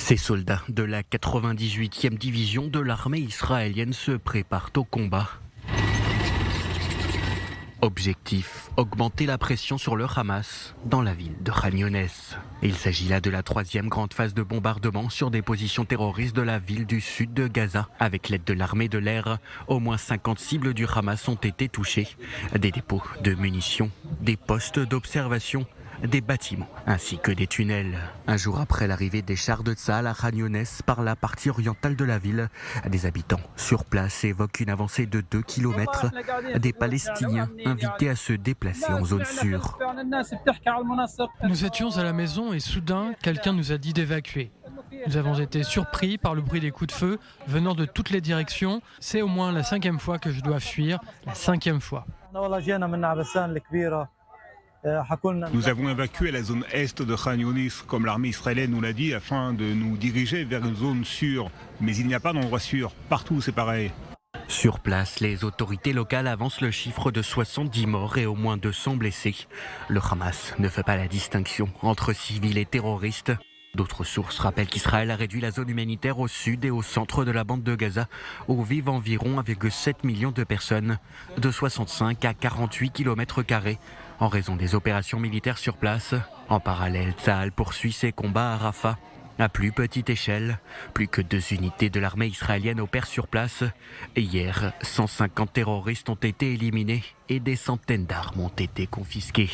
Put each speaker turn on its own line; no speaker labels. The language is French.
Ces soldats de la 98e division de l'armée israélienne se préparent au combat. Objectif, augmenter la pression sur le Hamas dans la ville de Khan Younes. Il s'agit là de la troisième grande phase de bombardement sur des positions terroristes de la ville du sud de Gaza. Avec l'aide de l'armée de l'air, au moins 50 cibles du Hamas ont été touchées. Des dépôts de munitions, des postes d'observation, des bâtiments ainsi que des tunnels. Un jour après l'arrivée des chars de Tsahal à Khan Younes par la partie orientale de la ville, des habitants sur place évoquent une avancée de 2 km, des Palestiniens invités à se déplacer en zone sûre.
Nous étions à la maison et soudain, quelqu'un nous a dit d'évacuer. Nous avons été surpris par le bruit des coups de feu venant de toutes les directions. C'est au moins la 5e fois que je dois fuir, la 5e fois.
Nous avons évacué la zone est de Khan Younis, comme l'armée israélienne nous l'a dit, afin de nous diriger vers une zone sûre. Mais il n'y a pas d'endroit sûr. Partout, c'est pareil.
Sur place, les autorités locales avancent le chiffre de 70 morts et au moins 200 blessés. Le Hamas ne fait pas la distinction entre civils et terroristes. D'autres sources rappellent qu'Israël a réduit la zone humanitaire au sud et au centre de la bande de Gaza, où vivent environ 1,7 million de personnes, de 65 à 48 km², en raison des opérations militaires sur place. En parallèle, Tsahal poursuit ses combats à Rafah. À plus petite échelle, plus que 2 unités de l'armée israélienne opèrent sur place. Hier, 150 terroristes ont été éliminés et des centaines d'armes ont été confisquées.